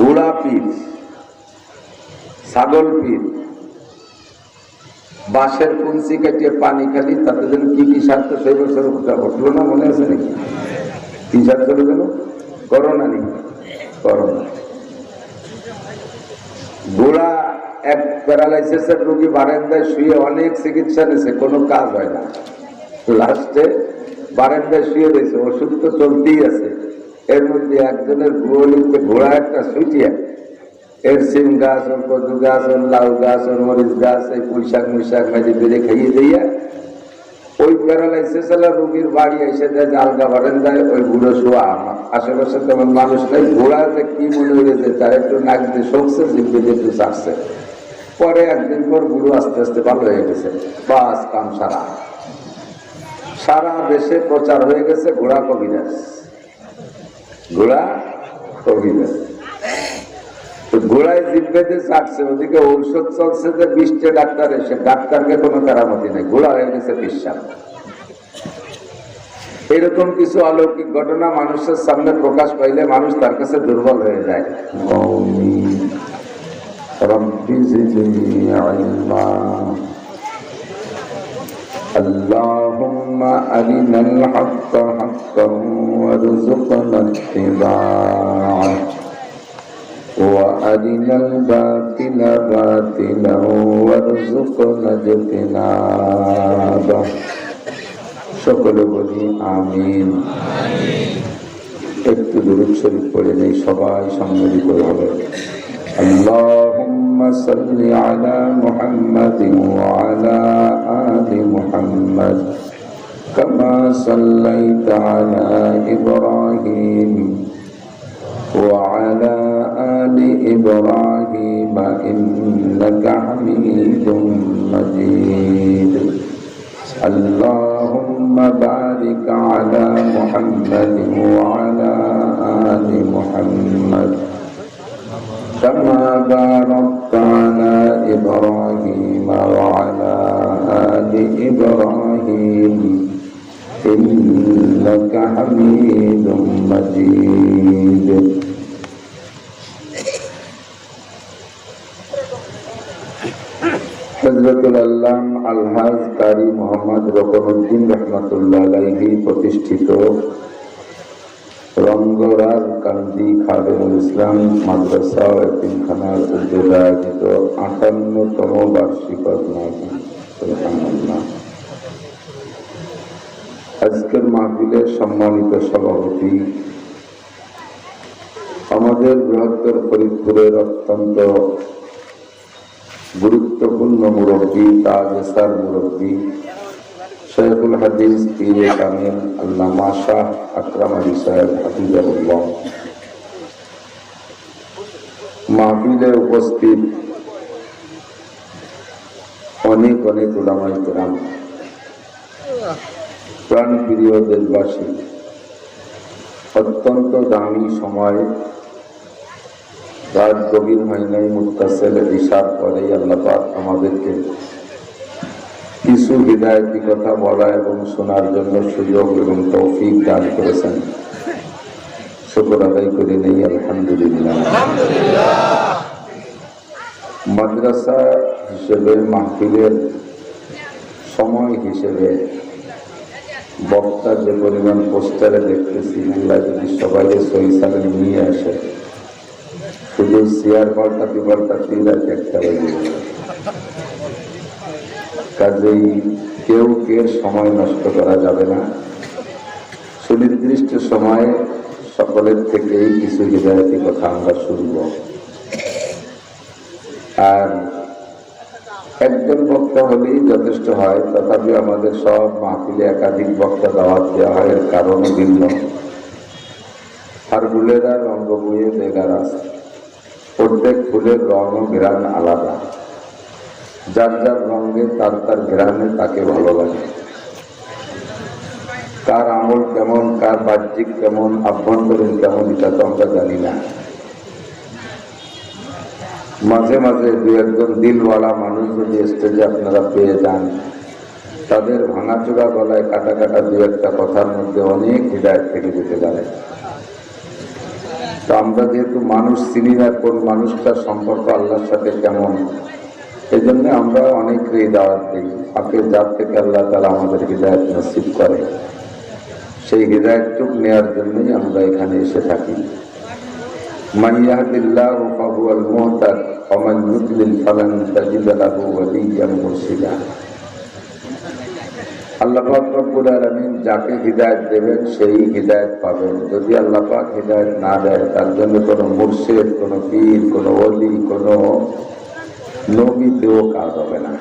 ঘোড়া পীর, ছাগল পীর, বাঁশের কুঞ্চি কাটিয়ে পানি খালি, তাতে যেন কি কি স্বার্থ সেই বছর ঘটলো না, মনে আছে নাকি? কি স্বার্থ গেল? করোনা নেই, করোনা। ঘোড়া এক প্যারালাইসিসের রোগী বারান্দায় শুয়ে অনেক চিকিৎসা নিয়েছে, কোনো কাজ হয় না। লাস্টে বারান্দায় শুয়ে রয়েছে, ওষুধ তো চলতেই আছে। এর মধ্যে একজনের গুয়ালিতে ঘোড়া একটা ছুটিয়া এর সিম গাছ, ওর কদু গাছ, ওর লাউ গাছ, ওর মরিচ গাছ, এই পুঁইশাক মুইশাক মেজে বেড়ে খাইয়ে দিয়া ওই প্যারালাইসিস রোগীর বাড়ি এসে দেয় যে আলগা বারান্দায় ওই বুড়ো শোয়া। আশেপাশে তেমন মানুষ নেই। ঘোড়াতে কি মনে হয়েছে তার একটু নাক দিয়ে শোকছে, জিভে দিয়ে একটু চাপছে। পরে একদিন পর বুড়ো আস্তে আস্তে ভালো হয়ে গেছে। বাস কাম সারা, সারা দেশে প্রচার হয়ে গেছে ঘোড়া কবিরাজ, ঘোড়া কবিরাজ। ঘোড়ায় জিভেতে চাটছে, ওদিকে ঔষধ চলছে যে 20টা ডাক্তার এসে, ডাক্তারকে কোনো কারামতি নেই, ঘোড়া হয়ে গেছে বিশ্বাস। এরকম কিছু অলৌকিক ঘটনা মানুষের সামনে প্রকাশ পাইলে মানুষ তার কাছে দুর্বল হয়ে যায়। আল্লাহুম্মা আরিনাল হাক্কা হাক্কান ওয়ারযুকনা ইত্তিবা'আহ وأرنا الباطل باطلا وارزقنا اجتنابه সকলে বলি আমিন। একটু দুরূদ শরীফ পড়ে নেই, সবাই সম্মিলিত হবে। আল্লাহুম্মা সাল্লি আলা মুহাম্মাদিন ওয়া আলা আলি মুহাম্মাদ কামা সাল্লাইতা আলা ইব্রাহিম وعلى آل إبراهيم إنك حميد مجيد اللهم بارك على محمد وعلى آل محمد كما باركت على إبراهيم وعلى آل إبراهيم إنك حميد مجيد হযরতুল আল্লাম আলহাজ কারি মোহাম্মদ রকনউদ্দিন রাহমাতুল্লাহ আলাইহি প্রতিষ্ঠিত রঙ্গরাজ কান্দি খাদেমুল ইসলাম মাদ্রাসা ও এতিমখানার উদ্যোগে আয়োজিত 58তম বার্ষিক মাহফিল। সুবহানাল্লাহ। আজকের মাহফিলের সম্মানিত সভাপতি, আমাদের বৃহত্তর ফরিদপুরের অত্যন্ত গুরুত্বপূর্ণ মুরব্বী, তাজেসার মুরব্বী, শেখুল হাদিস পীরে কামিল আল্লামা শাহ আকরাম আলী সাহেব হাফিজাহুল্লাহ, মাহফিলে উপস্থিত অনেক অনেক উলামায়ে কেরাম, প্রাণ প্রিয় দেশবাসী, অত্যন্ত দামি সময়, রাত গভীর হয় নাই, মুত্তাসিল ইশার পরেই আল্লাহ পাক আমাদেরকে কিছু হিদায়াতি কথা বলা এবং শোনার জন্য সুযোগ এবং তৌফিক দান করেছেন। শুকর আদায় করে নেই আলহামদুলিল্লাহ। মাদ্রাসা হিসেবে, মাহফিলের সময় হিসেবে বক্তা যে পরিমাণ পোস্টারে দেখতেছি, আল্লাহ যদি সবাই সহি সালাম নিয়ে আসে, শুধু চেয়ার পাল্টাতেই রাখে একটা বাজে। কাজেই কেউ সময় নষ্ট করা যাবে না। সুনির্দিষ্ট সময়ে সকলের থেকেই কিছু হিদায়াতি কথা আমরা শুনব। আর একজন বক্তা হলেই যথেষ্ট হয়, তথাপি আমাদের সব মাহফিলে একাধিক বক্তা দাওয়াত দেওয়া হয়। এর কারণও ভিন্ন। আর ফুলেরা রঙ্গ বইয়ে বেগার আছে, প্রত্যেক ফুলের রং ও ঘ্রাণ আলাদা, যার যার রঙে তার তার ঘ্রাণে তাকে ভালো লাগে। কার আমল কেমন, কার বাহ্যিক কেমন, আভ্যন্তরীণ কেমন, এটা তো আমরা জানি না। মাঝে মাঝে দু একজন দিলওয়ালা মানুষ যদি স্টেজে আপনারা পেয়ে যান, তাদের ভাঙাচোরা গলায় কাটা কাটা দু একটা কথার মধ্যে অনেক হৃদয় থেকে যেতে পারে। তো আমরা যেহেতু মানুষ চিনি না কোন মানুষটার সম্পর্ক আল্লাহর সাথে কেমন, এই জন্য আমরা অনেকেই দাওয়াত দিই। আপনি যার থেকে আল্লাহ তাআলা আমাদের হৃদায়ত নসিব করে, সেই হৃদায়তটুকু নেওয়ার জন্যই আমরা এখানে এসে থাকি। মান ইয়াহদিল্লাহু ফাহুয়াল মুহতাদ ওয়া মান ইউদ্লিল ফালান তাজিদ লাহু ওয়ালিয়্যান মুরশিদা। আল্লাহ পাক রব্বুল আলামিন যাকে হিদায়াত দেবেন সেই হিদায়াত পাবেন। যদি আল্লাহ পাক হিদায়াত না দেয়, তার জন্য কোনো মুর্শিদ, কোনো পীর, কোনো ওলি, কোনো নবীতেও কাজ হবে না।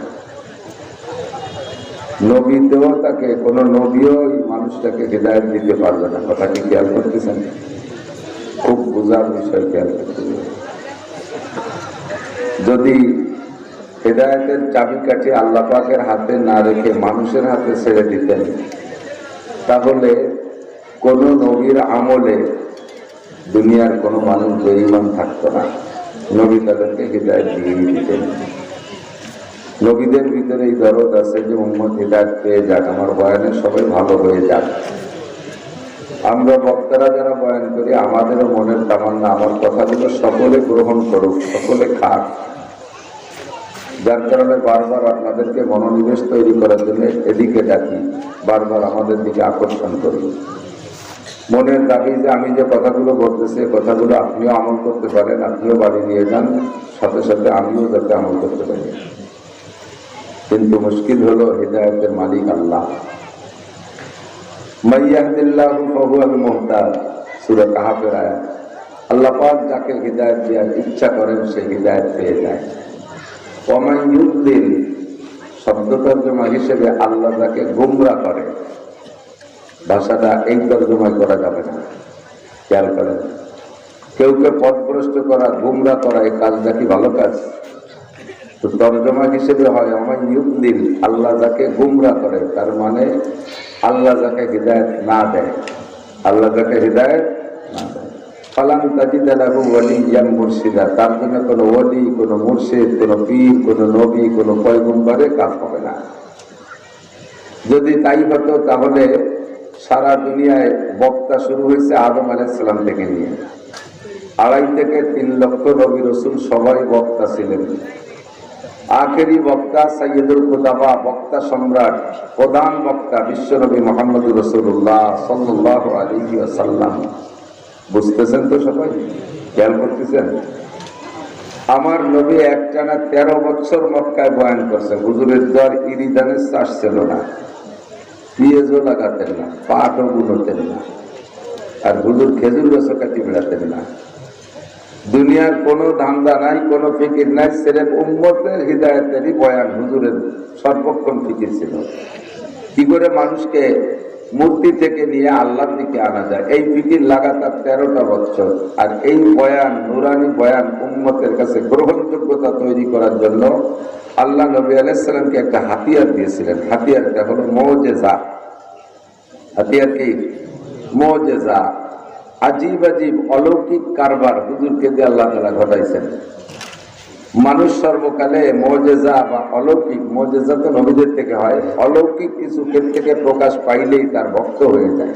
নবীতেও তাকে কোনো নবীও এই মানুষটাকে হিদায়াত দিতে পারবে না। কথা কি খেয়াল করতেছেন? খুব বোঝার বিষয়, খেয়াল করতে হবে। যদি হিদায়াতের চাবিকাঠি আল্লাহ পাকের হাতে না রেখে মানুষের হাতে ছেড়ে দিতেন, তাহলে কোন নবীর আমলে দুনিয়ার কোনো মানুষ বেঈমান থাকতো না। নবী তাদেরকে হিদায়াত দিয়ে দিতেন। নবীদের ভিতরে এই দরদ আছে যে উম্মত হিদায়াত পেয়ে যাক, আমার বয়ানে সবাই ভালো হয়ে যাক। আমরা বক্তারা যারা বয়ান করি, আমাদেরও মনের তামান্না আমার কথাগুলো সকলে গ্রহণ করুক, সকলে খাক। যার কারণে বারবার আপনাদেরকে মনোনিবেশ তৈরি করার জন্য এদিকে ডাকি, বারবার আমাদের দিকে আকর্ষণ করি। মনের দাবি যে আমি যে কথাগুলো বলতেছি, কথাগুলো আপনিও আমল করতে পারেন, আপনিও বাড়ি নিয়ে যান, সাথে সাথে আমিও যাতে আমল করতে পারি। কিন্তু মুশকিল হলো, হিদায়াতের মালিক আল্লাহ। মান ইয়াহদিল্লাহু ফাহুয়াল মুহতাদ, সূরা কাহাফের আয়াত। আল্লাহ পাক যাকে হিদায়াত দেওয়ার ইচ্ছা করেন, সে হিদায়াত পেয়ে যায়। ওয়া মান ইউদ্লিল শব্দ তর্জমা হিসেবে আল্লাহ যাকে গুমরাহ করে, ভাষাটা এই তর্জমায় করা যাবে না। খেয়াল করেন, কেউকে পথভ্রষ্ট করা, গুমরাহ করা, এই কাজটা কি ভালো কাজ? তো তর্জমা হিসেবে হয় ওয়া মান ইউদ্লিল, আল্লাহ যাকে গুমরাহ করে, তার মানে আল্লাহ যাকে হিদায়াত না দেয়, আল্লাহ যাকে হিদায়াত না দেয়, ফালান তাজিদ লাহু ওয়ালিয়্যান মুরশিদা, তার জন্য কোনো ওলি, কোনো মুর্শিদ, কোনো পীর, কোনো নবী, কোনো পয়গম্বরের কাজ হবে না। যদি তাই হতো, তাহলে সারা দুনিয়ায় বক্তা শুরু হয়েছে আদম আলাইহিস সালাম থেকে নিয়ে 2.5 থেকে 3 লক্ষ নবী রাসূল সবাই বক্তা ছিলেন। আখেরি বক্তা সাইয়্যিদুল খুতাবা, বক্তা সম্রাট, প্রধান বক্তা বিশ্বনবী মুহাম্মদুর রাসূলুল্লাহ সাল্লাল্লাহু আলাইহি ওয়াসাল্লাম। বুঝতেছেন তো সবাই? খেয়াল করতেছেন? আমার নবী একটানা 13 বছর মক্কায় বয়ান করছে। হুজুরের তো আর ইরিদানের চাষ ছিল না, পিঁয়াজও লাগাতেন না, পাটও বুনতেন না, আর হুজুর খেজুর গাছও কাটি বেড়াতেন না। দুনিয়ার কোনো ধান্দা নাই, কোনো ফিকির নাই, সিরেফ উম্মতের হিদায়াতেরই বয়ান হুজুরের সর্বক্ষণ ফিকির ছিল। কি করে মানুষকে মূর্তি থেকে নিয়ে আল্লাহর দিকে আনা যায়, এই ফিকির লাগাতার 13টা বছর। আর এই বয়ান, নুরানি বয়ান উম্মতের কাছে গ্রহণযোগ্যতা তৈরি করার জন্য আল্লাহ নবী আলাইহিস সালামকে একটা হাতিয়ার দিয়েছিলেন। হাতিয়ারটা হলো মুজিজা। হাতিয়ার কি? মুজিজা। আজীব আজীব অলৌকিক কারবার হুজুরকে দিয়ে আল্লাহ তাআলা ঘটাইছেন। মানুষ সর্বকালে মুজিজা বা অলৌকিক, মুজিজা তো নবীদের থেকে হয়, অলৌকিক কিছু থেকে প্রকাশ পাইলেই তার ভক্ত হয়ে যায়।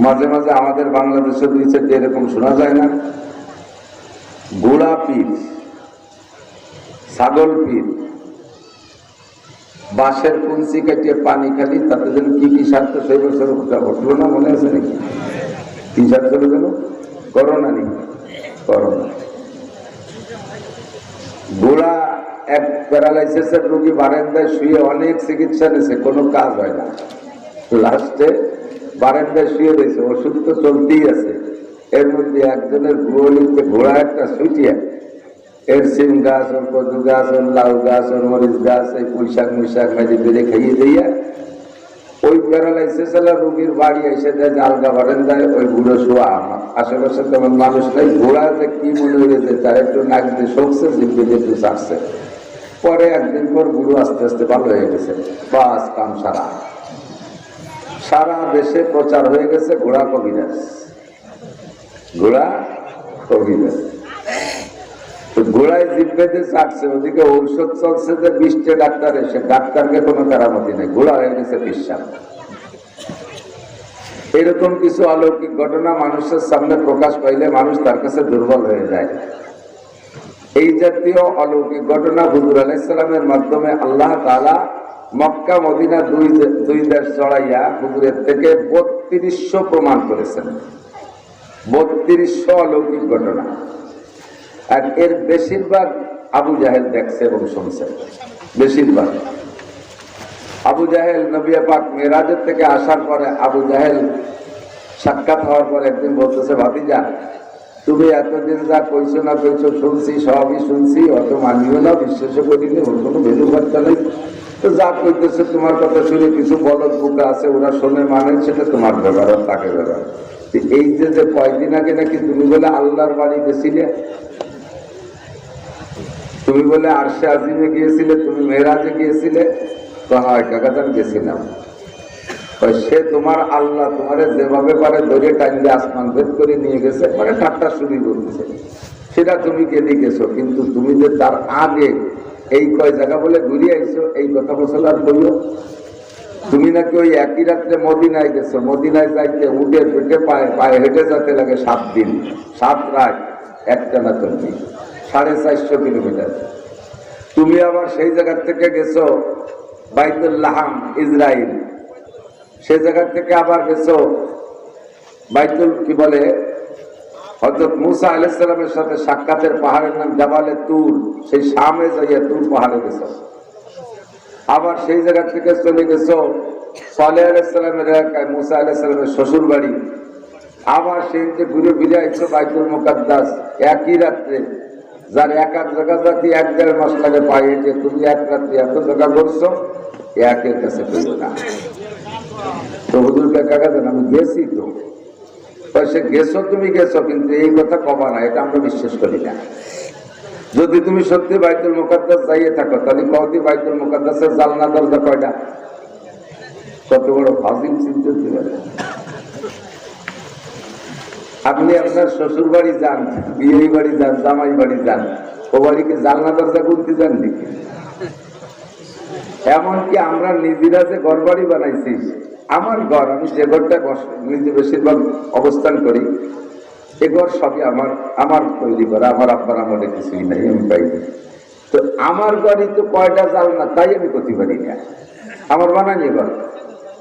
মাঝে মাঝে আমাদের বাংলাদেশে 2-4 এরকম শোনা যায় না? ঘোড়া পীর, ছাগল পীর, বাঁশের কুঞ্চি কাটিয়ে পানি খালি, তাতে যেন কি কি স্বার্থ সেই বছর উঠলো না, মনে আছে নাকি? কি স্বার্থ যেন? করোনা নেই, করোনা। ঘোড়া এক প্যারালাইসিসের রোগী বারান্দায় শুয়ে অনেক চিকিৎসা নিয়েছে, কোনো কাজ হয় না। লাস্টে বারান্দায় শুয়ে রয়েছে, ওষুধ তো চলতেই আছে। এর মধ্যে একজনের গুয়ালিতে ঘোড়া একটা ছুটিয়া, এর সিম গাছ, ওর কদু গাছ, ওর লাউ গাছ, ওর মরিচ গাছ, এই পুঁইশাক মুইশাক মেঝে বেড়ে খাইয়ে দিয়া ওই প্যারালাইসিস রোগীর বাড়ি এসে দেয় যে আলগা বারান্দায় ওই বুড়ো শোয়া। আশেপাশে তেমন মানুষ নাই। ঘোড়া যে কি মনে হয়েছে, তার একটু নাক দিয়ে শোকছে, জিভে দিয়ে একটু চাটছে। পরে একদিন পর বুড়ো আস্তে আস্তে ভালো হয়ে গেছে। বাস কাম সারা, সারা দেশে প্রচার হয়ে গেছে ঘোড়া কবিরাজ, ঘোড়া কবিরাজ। ঘোড়ায় জিভেতে চাটছে, ওদিকে ঔষধ চলছে যে 20টা ডাক্তার এসে, ডাক্তারকে কোনো কারামতি নেই, ঘোড়া হয়ে গেছে বিশ্বাস। এরকম কিছু অলৌকিক ঘটনা মানুষের সামনে প্রকাশ পাইলে মানুষ তার কাছে দুর্বল হয়ে যায়। এই জাতীয় অলৌকিক ঘটনা হুজুর আলাইহিস সালামের মাধ্যমে আল্লাহ তাআলা মক্কা মদিনা দুই দেশ চড়াইয়া হুজুরের থেকে ৩২০০ প্রমাণ করেছেন। ৩২০০ অলৌকিক ঘটনা। আর এর বেশিরভাগ আবু জাহেল দেখছে এবং শুনছে। বেশিরভাগ আবু জাহেল নবী পাক মেরাজের থেকে আসার পরে আবু জাহেল সাক্ষাৎ হওয়ার পর একদিন বলতেছে, ভাতিজা তুমি এতদিন যা কইছো না কইছো শুনছি, সবই শুনছি, অত মানিও না, বিশ্বাসও করিনি, ওর কোনো ভ্যালু বার্তা নেই। তো যা কইতেছে তোমার কথা শুনে কিছু বলদ বুকা আছে, ওরা শোনে মানে, সেটা তোমার ব্যাপার, তাকে ব্যাপার। এই যে কয়েকদিন আগে নাকি তুমি বলে আল্লাহর বাড়ি গেছিলে, তুমি বলে আরশে আজিমে গিয়েছিলে, তুমি মেরাজে গিয়েছিলে। তো হয় কাকা আমি গেছিলাম। সে তোমার আল্লাহ তোমারে যেভাবে পারে ধরে টাইলে আসমান ভেদ করে নিয়ে গেছে, মানে ঠাট্টা শুরু করতেছে, সেটা তুমি গেলে গেছো। কিন্তু তুমি যে তার আগে এই কয় জায়গা বলে ঘুরিয়ে আইছো, এই কথা বছর আর বললো। তুমি নাকি ওই একই রাত্রে মদিনায় গেছো, মদিনায় যাইতে উঠে পেটে পায়ে হেঁটে যেতে লাগে 7 দিন 7 রাত একটানা চলবি, 450 কিলোমিটার। তুমি আবার সেই জায়গার থেকে গেছো বাইতুল লাহাম ইসরাইল, সেই জায়গা থেকে আবার গেছো বাইতুল কি বলে হযরত মুসা আলাইহিস সালামের সাথে সাক্ষাতের পাহাড়ের নাম জাবালে তুর, সেই শামে যাইয়া তুর পাহাড়ে গেছো। আবার সেই জায়গা থেকে চলে গেছো সালেহ আলাইহিস সালামের এলাকায়, মুসা আলাইহিস সালামের শ্বশুর বাড়ি। আবার সেই যে ঘুরে ফিরে আইছো বাইতুল মুকাদ্দাস একই রাত্রে, যার এক জায়গা জাতি 1-1.5 মাস লাগে পায়ে যে তুমি এক রাত্রে এত জায়গা করছো, একের কাছে পেল না। তো হুজুর কাকা দেন আমি গেছি, তো সে গেছো তুমি গেছো, কিন্তু এই কথা কবা না, এটা আমরা বিশ্বাস করি না। যদি তুমি সত্যি বাইতুল মুকাদ্দাস যাইয়ে থাকো, তাহলে কদি বাইতুল মুকাদ্দাসের জালনা দরজা কয়টা? কত বড় ফাজিল চিন্তা পারে। আপনি আপনার শ্বশুর বাড়ি যান, বিয়ে বাড়ি যান, জামাই বাড়ি যান, ও বাড়িকে জালনা দরজা গুনতে যান নাকি? এমনকি আমরা নিজেরা যে ঘর বাড়ি বানাইছি, আমার ঘর, আমি যে ঘরটা নিজে বেশিরভাগ অবস্থান করি, এ ঘর সবই আমার তৈরি করা, আমার আব্বার আমলে কিছুই নাই, আমি পাইনি। তো আমার ঘরই তো কয়টা জালনা, তাই আমি করতে পারি না। আমার বানানি ঘর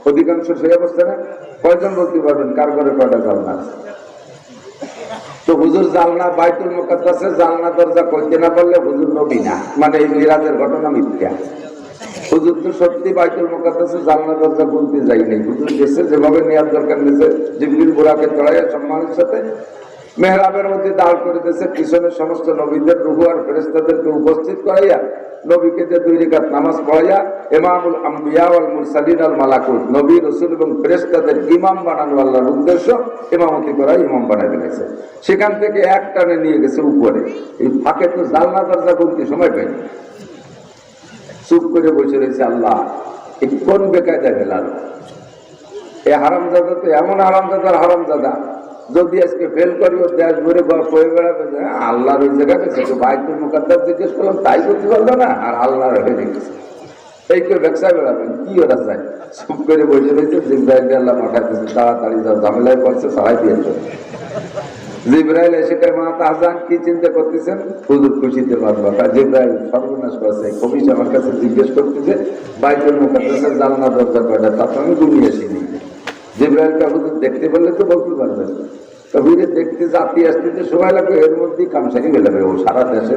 অধিকাংশ সেই অবস্থা না। কয়জন বলতে পারবেন কার ঘরে কয়টা জালনা আছে? তো হুজুর জালনা বাইতুল মুকাদ্দাসের জালনা দরজা কইতে না পারলে হুজুর নবী না, মানে এই মিরাজের ঘটনা মিথ্যা। হুজুর তো সত্যি বাইতুল মুকাদ্দাসের জালনা দরজা বলতে যাই নাই। হুজুর গেছে যেভাবে নেওয়ার দরকার নিয়েছে, জিবরিল বুরাকে চড়াইয়া সম্মানের সাথে মেহরাবের মধ্যে দাঁড় করে দিয়েছে, পিছনে সমস্ত নবীদের রূহ আর ফেরেশতাদেরকে উপস্থিত করাইয়া নবীকে যে 2 রাকাত নামাজ পড়াইয়া ইমামুল আম্বিয়া ওয়াল মুরসালিন আল মালাকুত, নবী রাসূল এবং ফেরেশতাদের ইমাম বানানো আল্লাহর উদ্দেশ্য, ইমামতি করা ইমাম বানাই দিয়েছে। সেখান থেকে এক টানে নিয়ে গেছে উপরে। এই ফাঁকে তো জালনা দরজা বলতে সময় পাইনি, চুপ করে বসে রয়েছে। আল্লাহ কোন বেকায়দা ফেলাল এ হারামজাদা, তো এমন হারামজাদার হারামজাদা, যদি আজকে ফেল করি ও দেশ ভরে পড়ে বেড়াবে, আল্লাহর ওই জায়গা গেছে, বাইতুল মুকাদ্দাস জিজ্ঞেস করলাম তাই করতে পারলো না, আর আল্লাহর হয়ে গেছে, এই কেউ ব্যবসায় বেড়াবেন কি ওরা চায়? চুপ করে বসে রয়েছে। জিব্রাইল আল্লাহ পাঠাইতেছে, তাড়াতাড়ি যাও, ঝামেলায় পড়ছে, সবাই দিয়েছে। জিব্রাইল এসে মা তাহজান কি চিন্তা করতেছেন? হুজুর খুশিতে পারবো। জিব্রাইল সর্বনাশ করছে, কবিশ আমার কাছে জিজ্ঞেস করতেছে বাইতুল মুকাদ্দাসের জালনা দরজা কয়টা, তা তো আমি ঘুমিয়ে আসিনি। জিব্রাইলকে হুজুর দেখতে বললে তো বলতে পারবেন, কবিরে দেখতে জাতি আসতে সময় লাগবে, এর মধ্যেই কামসারি বেলাবে। ও সারা দেশে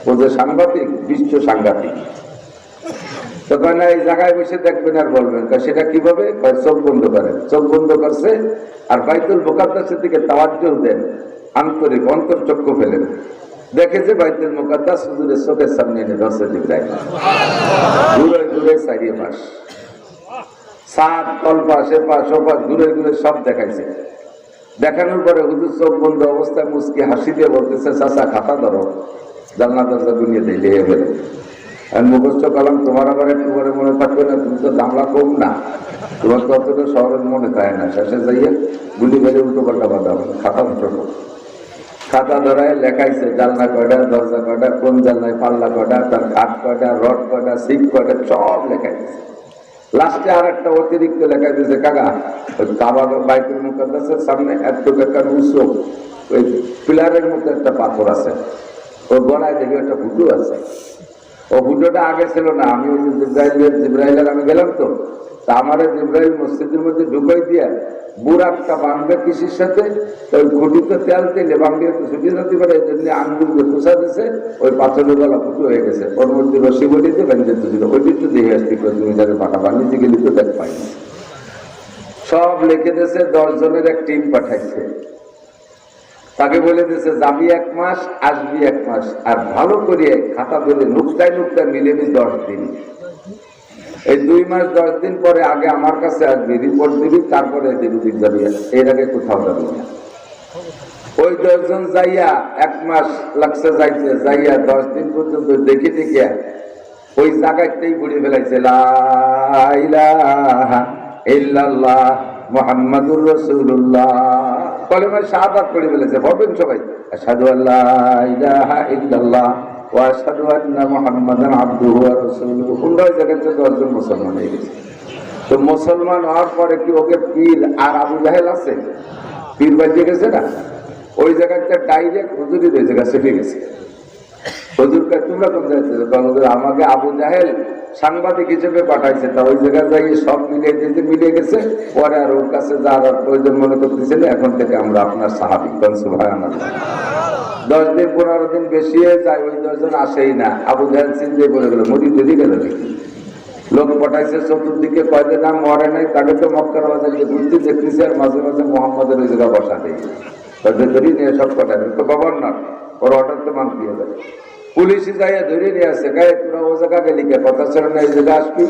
ও যে সাংঘাতিক, বিশ্ব সাংঘাতিক। তখন এই জায়গায় বসে দেখবেন আর বলবেন, সেটা কিভাবে? চোখ বন্ধ করেন। চোখ বন্ধ করছে আর বাইতুল মুকাদ্দাসের দিকে তাওয়াজ্জুহ দেন, আন্তরিক অন্তর্চক্ষু ফেলেন, দেখে যে বাইতুল মুকাদ্দাস হুজুরের চোখের সামনে এনে ধরছে জিব্রাইল। দূরে দূরে 4 পাশ, সাত তলপা সেপা সোপা দূরে দূরে সব দেখাইছে। দেখানোর পরে হুজুর চোখ বন্ধ অবস্থায় মুস্কি হাসি দিয়ে বলতেছে, চাচা খাতা ধরো, জানলা দরজা দুনিয়ে দিয়ে ফেলে। আমি মুখস্থ কালাম, তোমার আবার একটু করে মনে থাকবে না, তুমি তো দামলা কম না, তোমার তো অতটা শহরের মনে থাকে না। শেষে যাইয়া গুলি ফেলে উল্টো পাল্টা বাঁধা, খাতা ধরো। খাতা ধরায় লেখাইছে জানলা কয়টা, দরজা কয়টা, কোন জানলায় পাল্লা কয়টা, তার কাঠ কয়টা, রড কয়টা, সিট কয়টা, সব লেখাইছে। লাস্টে আর একটা অতিরিক্ত লেখা দিয়েছে, কাকা ওই কাবা বাইতুল মুকাদ্দাসের সামনে এত টাকার উঁচু ওই পিলারের মতো একটা পাথর আছে, ওর গলায় দেখি একটা ফুটো আছে। ও ফুটোটা আগে ছিল না, আমি ওই জিব্রাইলের আমি গেলাম তো, তা আমার জিব্রাইল মসজিদের মধ্যে ঢুকাই দিয়া বুড়াকটা বাঁধবে কৃষির সাথে, ওই খুঁটিতে তেল তেলে বাঁধিয়ে ছুটি যেতে পারে, এই জন্য আঙ্গুলকে খোঁচা দিছে, ওই পাথরের গলা ফুটো হয়ে গেছে। পরবর্তী রশি বলিতে বেঁধে ছিল, ওই একটু দেখে আসতে তুমি যাকে পাঠা বানিয়েছে গেলি তো দেখ পাইনি। সব লিখে দিয়েছে, 10 জনের এক টিম পাঠাইছে, তাকে বলে দিয়েছে যাবি 1 মাস, আসবি 1 মাস, আর ভালো করে খাতা ধরে নুকতায় নুকতায় মিলেবি 10 দিন। এই 2 মাস 10 দিন পরে আগে আমার কাছে আসবি, রিপোর্ট দিবি, তারপরে দিবি যাবি, এর আগে কোথাও যাবি না। ওই 10 জন যাইয়া 1 মাস লাগছে যাইতে, যাইয়া 10 দিন পর্যন্ত দেখে দেখে ওই জায়গাতেই ঘুরে ফেলাইছে লা ইলাহা ইল্লাল্লাহ মুহাম্মাদুর রাসূলুল্লাহ, কলেমা শাহাদাত পড়ে ফেলেছে। বলবেন সবাই আশহাদু আল্লা ইলাহা ইল্লাল্লাহ ওয়া আশহাদু আন্না মুহাম্মাদান আবদুহু ওয়া রাসূলুহু। কোনটা জায়গাতে 10 জন মুসলমান হয়ে গেছে। তো মুসলমান হওয়ার পরে কি ওকে পীর আর আবু জাহেল আছে? পীর বাজে গেছে না, ওই জায়গাটা ডাইরেক্ট হুজুরি ওই জায়গা সেটে গেছে। হুজুরকে তোমরা কোন যাইতে, আমাকে আবু জাহেল সাংবাদিক হিসেবে পাঠাইছে, তা ওই জায়গায় যাই সব মিলিয়ে দিতে মিলিয়ে গেছে। পরে আর ওর কাছে যাওয়ার প্রয়োজন মনে করতেছিল, এখন থেকে আমরা আপনার সাহাবী। সুবহানাল্লাহ। 10 দিন 15 দিন বেশি যায়, ওই 10 জন আসেই না। আবু জাহেল চিন্তা বলে গেল মরি যদি গেল নাকি, লোক পাঠাইছে চতুর্দিকে, কয়দিন নাম মরে নাই, তাকে তো মক্কার বাজারে ঘুরতে দেখতেছে, আর মাঝে মাঝে মোহাম্মদের ওই জায়গা বসা দেয়, ধরে নিয়ে সব পাঠাবে তো গভর্নর, ওর অর্ডার তো মানতে হবে। পুলিশে যাইয়া ধরে নিয়ে আসছে, গায়ে তোরা ও জায়গা গেলি কে, কথা ছিল না এই জায়গা আসবি,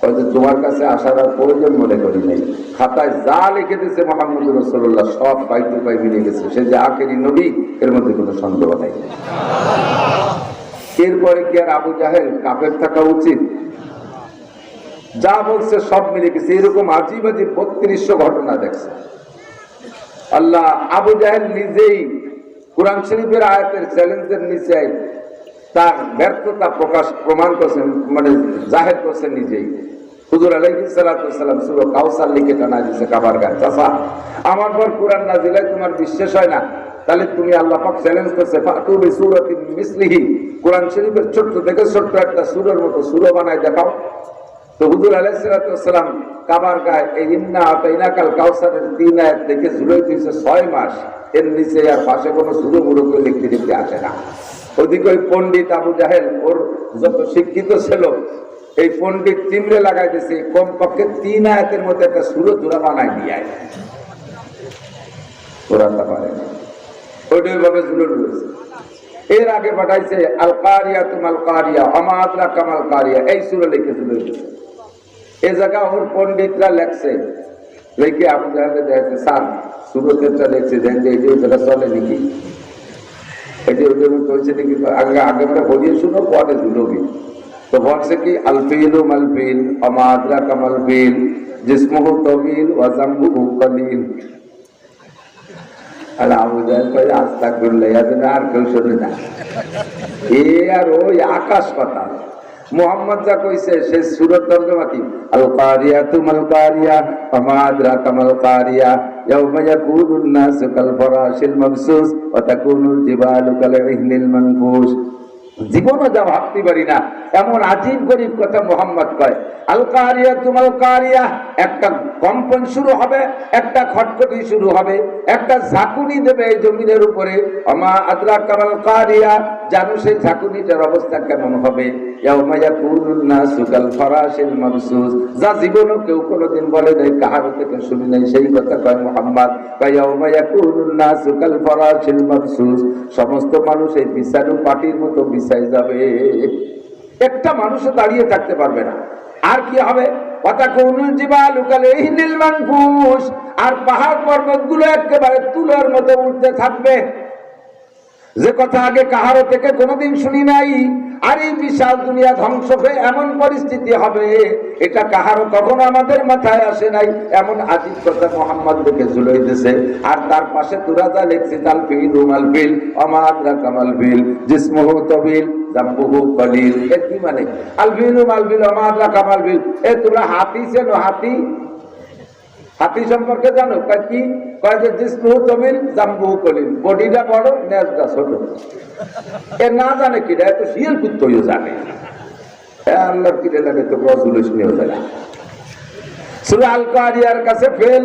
হয়তো তোমার কাছে আসার আর প্রয়োজন মনে করি নাই। খাতায় যা লিখে দিয়েছে মুহাম্মদুর রাসূলুল্লাহ সব পাই টু পাই মিলে গেছে, সে যে আখেরি নবী এর মধ্যে কোনো সন্দেহ নাই। এরপরে কি আর আবু জাহেল কাফের থাকা উচিত? যা বলছে সব মিলে গেছে। এরকম আজিব আজিব 3200 ঘটনা দেখছে আল্লাহ। আবু জাহেল নিজেই কুরআন শরীফের আয়াতের চ্যালেঞ্জের নিচে তার ব্যর্থতা প্রমাণ করছেন, মানে জাহের করছেন নিজেই। হুজুর আলাইহিস সালাতু ওয়াস সালাম সূরা কাউসার লিখে টানা দিয়েছে কাবার গায়ে। চাচা, আমার পর কুরআন নাযিল হয় তোমার বিশ্বাস হয় না, তাহলে তুমি আল্লাহ পাক চ্যালেঞ্জ করছে ফাতু বিসূরাতিন মিসলিহি, কুরআন শরীফের ছোট্ট থেকে ছোট্ট একটা সূরার মতো সূরা বানায় দেখাও। তো হুজুর আলাইহিস সালাতু ওয়াস সালাম কাবার গায়ে এই ইন্না আতাইনাকাল কাউসারের 3 আয়াত দেখে ঝুলাই দিয়েছে 6 মাস। এর নিচে আর পাশে কোনো সূরা মুরুকে লিখতে লিখতে আসে না। ওদিকে ওই পণ্ডিত আবু জাহেল, ওর যত শিক্ষিত ছিল, এই পণ্ডিত চিমড়ে লাগাই দিয়েছে কমপক্ষে 3 আয়াতের মধ্যে একটা সূরা জোড়া বানাই দিয়ে ওরা তা পারে না, ওইটাই ভাবে জুড়ে রয়েছে। এর আগে পাঠাইছে আল কারিয়া তুমাল কারিয়া আমা আদরা কামাল কারিয়া, এই সূরা লিখে জুড়ে দিয়েছে। এই জায়গা ওর পণ্ডিতরা লেখছে, লিখে আবু জাহেলকে দেখছে স্যার সূরাটা লিখছে দেন যে এই যে জায়গা চলে নাকি, এটি ওদের মতো হয়েছে নাকি, আগে আগে আমরা বলিয়ে শুনো পরে জুলবি। তো বলছে কি আল ফিলু মাল ফিল আমা আদরা কামাল ফিল জিসমুহু তাবিল ওয়া জামবুহু কালিল। আর আবু জাহেল কয় আস্তাগফিরুল্লাহ, আর কেউ শোনে না। এ আর ওই আকাশ পাতাল। মুহাম্মদ যা কইছে সেই সূরার তর্জমা কি আল কারিয়াতু মাল কারিয়া ওয়া আদরাকা মাল কারিয়া ইয়াওমা ইয়াকুনুন নাসু কাল ফারাশিল মাবসুস ওয়া তাকুনুল জিবালু কাল ইহনিল মানফুস। জীবনও যা ভাবতে পারি না এমন আজীব গরীব কথা মুহাম্মদ কয়। আল কারিয়াতু মাল কারিয়া, একটা কম্পন শুরু হবে, একটা খটখটি শুরু হবে, একটা ঝাঁকুনি দেবে এই জমিনের উপরে। আমা আদরাকা মাল কারিয়া, জানো সেই ঝাঁকুনিটার অবস্থা কেমন হবে? ইয়াউমা ইয়াকুনুন নাসু কাল ফারাশিল মাবসুস, যা জীবনও কেউ কোনোদিন বলে নাই, কাহারো থেকে শুনি নাই, সেই কথা কয় মুহাম্মদ। ইয়াউমা ইয়াকুনুন নাসু কাল ফারাশিল মাবসুস, সমস্ত মানুষ এই বিছানো পাটির মতো বিছাই যাবে, একটা মানুষও দাঁড়িয়ে থাকতে পারবে না। আর কি হবে? ওয়াতাকুনুল জিবালু কাল ইহনিল মানফুস, আর পাহাড় পর্বতগুলো একেবারে তুলার মতো উঠতে থাকবে। যে কথা আগে কাহারো থেকে কোনোদিন শুনি নাই, আর এই বিশাল দুনিয়া ধ্বংস হয়ে এমন পরিস্থিতি হবে, এটা কাহারও কখনো আমাদের মাথায় আসে নাই। এমন আজীব কথা মুহাম্মদ দেখে ঝুলাইতেছে। আর তার পাশে তুরাজা লিখছে আল ফিলু মাল ফিল ওমা আদরাকা মাল ফিল জিসমুহু তাবিল জামবুহু কলিল। এর কি মানে? আল ফিলু মাল ফিল ওমা আদরাকা মাল ফিল। এ তোমরা হাতি চেনো? হাতি, হাতি সম্পর্কে জানো? কি কয় যে জিসমুহু তাবিল জামবুহু কলিল, বডিটা বড় নেজটা ছোট। এ না জানে কি? এটা তো শিয়াল কুত্তইও জানে। আল্লাহর কিরে লাগে তো রসুলুস নিয়েও জানে। সূরা আল কারিয়ার কাছে ফেল।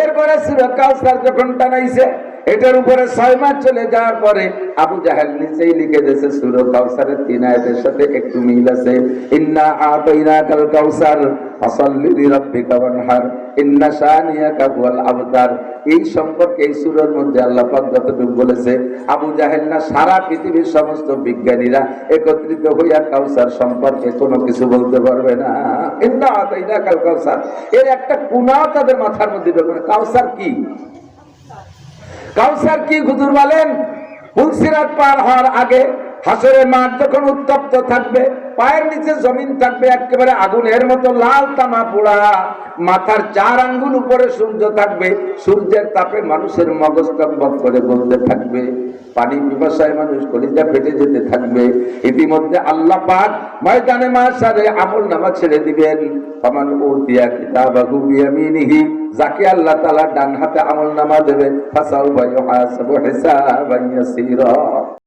এরপরে সূরা কাউসার যখন টানাইছে, এটার উপরে 6 মাস চলে যাওয়ার পরে আবু জাহেল নিচেই লিখে দিয়েছে সূরা কাউসারের 3 আয়াতের সাথে একটু মিল আছে। ইন্না আতাইনাকাল কাউসার ফাসাল্লি লিরাব্বিকা ওয়ানহার ইন্না শানিয়াকা হুয়াল আবতার। এই সম্পর্কে এই সূরার মধ্যে আল্লাহ পাক যতটুকু বলেছে, আবু জাহেল না সারা পৃথিবীর সমস্ত বিজ্ঞানীরা একত্রিত হইয়া কাউসার সম্পর্কে কোনো কিছু বলতে পারবে না। ইন্না আতাইনাকাল কাউসার, এর একটা কুনাও তাদের মাথার মধ্যে ঢোকে না। কাউসার কি? কাউসার কি হুজুর বলেন? পুলসিরাত পার হওয়ার আগে হাসরের মাঠ যখন উত্তপ্ত থাকবে, পায়ের নিচে জমিন থাকবে একেবারে আগুনের মতো লাল তামা পোড়া, মাথার 4 আঙ্গুল উপরে সূর্য থাকবে, সূর্যের তাপে মানুষের মগজ টকবক করে বলতে থাকবে, পানি পিপাসায় মানুষ কলিজা ফেটে যেতে থাকবে। ইতিমধ্যে আল্লাহ পাক ময়দানে মাশারে আমলনামা ছেড়ে দিবেন। ফামান উতিয়া কিতাবাহু বিয়ামিনিহি, যাকে আল্লাহ তাআলা ডান হাতে আমলনামা দেবে, ফাসাউফা ইউহাসাবু হিসাবান ইয়াসীরা।